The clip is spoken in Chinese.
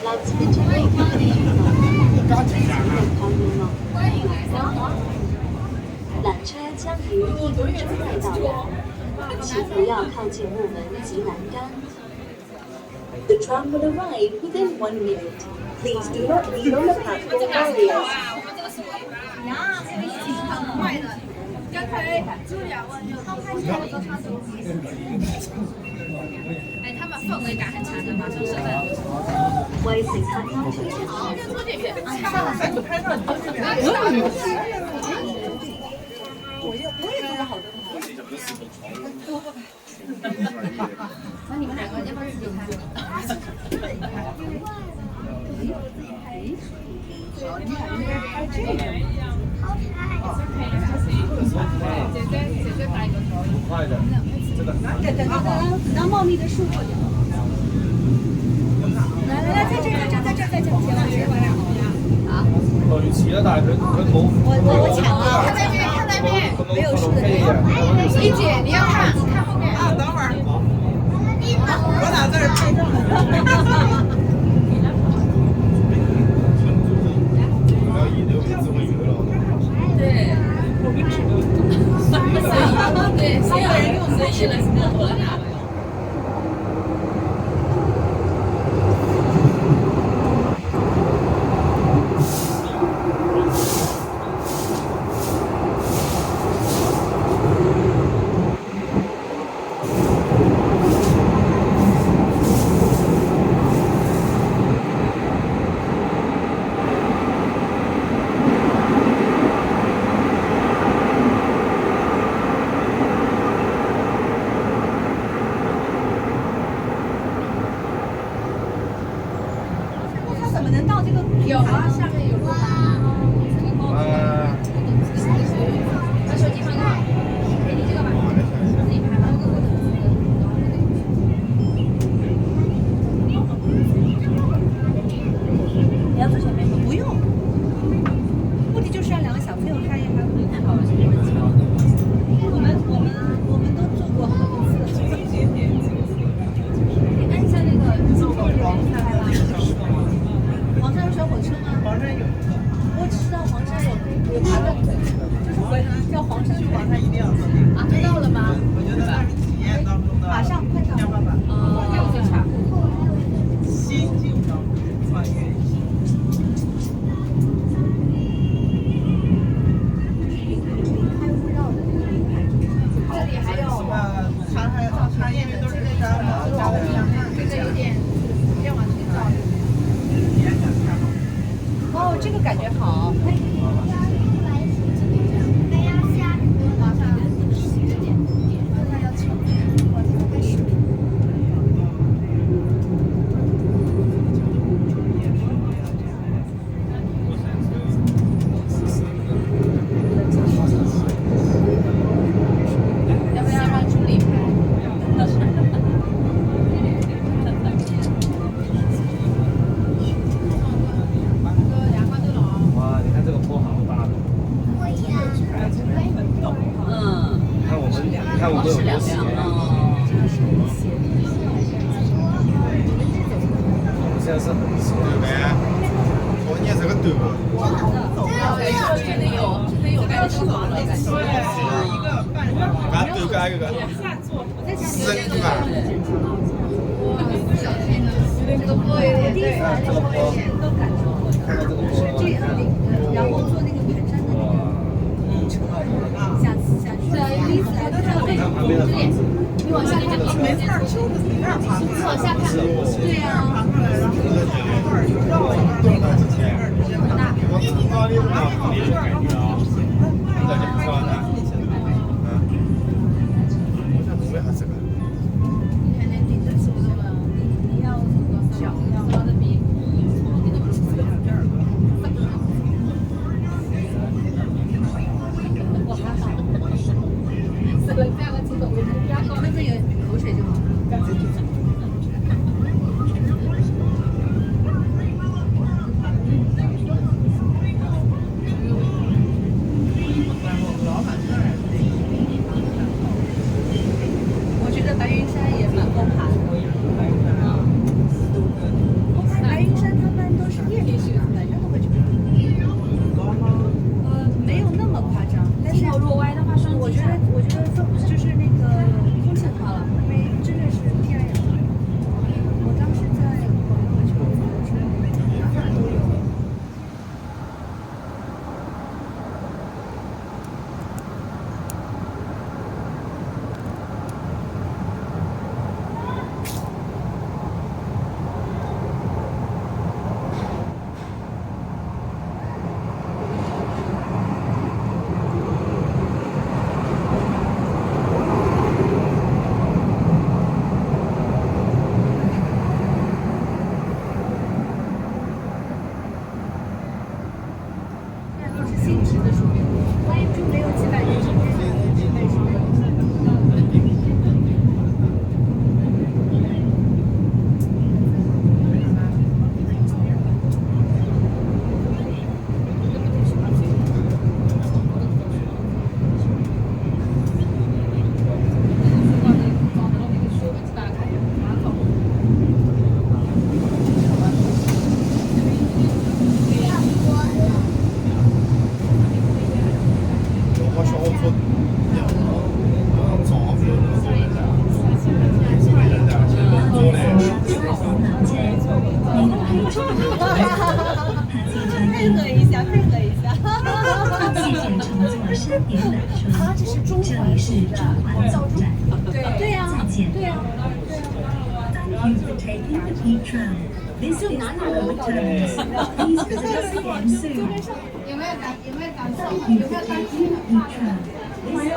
Let's continue the terminal. 缆车将于1分钟内到达，请不要靠近木门及栏杆。The tram will arrive within 1 minute. Please do not lean on the platform barriers. 刚才就2万6，哎，他们氛围感很强的，马上上来。为乘客安全着想。我也做了好多。那你们2个要不要自己拍？好，你俩应该拍这个。姐姐打一个头。很快的，真的。等茂密的树过去。来，在这，前往。好。到鱼齐了，大概可头。我抢了。看那边，没有树的地方。一姐，你要看后面啊，等会儿。我俩在这拍照呢。对，对，所有人用随意了，现在我拿了。有啊，下面有路啊。把手机放这儿，给你这个吧，自己拍吧。你要坐前面吗？不用，目的就是让2个小朋友看一看。太好了，这个问题。我们都做过好多次。你按一下那个走路人拍吧。黄山有小火车吗？黄山有，我只知道黄山有爬的，就是叫黄山去黄山一定要坐。啊，知道了吗？我觉得那是体验当中的。马上快到。天花板。这个最差。心境当中穿越。这里还有。它因为都是山嘛，这个有点越往前照。哦，这个感觉好。要不要让助理拍？哇，你看这个坡好大的。你看我们有多斜。现在是很斜。哦，你这个对不？真的有感觉了，感觉。俺对干一个。是对吧？这个坡有点对，这个坡。看到这个坡。这样的，然后坐那个盘山的那个，下次下去。第一次来都这样。旁边的房子。你往下看，没事儿，修的挺亮堂。你往下看，对呀。这么大。我知道你不知道别人感觉啊，你在这不说呢？我想为啥这个？你看那顶着手的吗？你要小，高的比。我还好。这个这样的镜头，我比较高，那个有口水就好。我觉得白云山也蛮好爬的。白云山它 Heathrow. This is our terminus. Please visit us again soon. 有没有感受？ Thank you for taking Heathrow. This is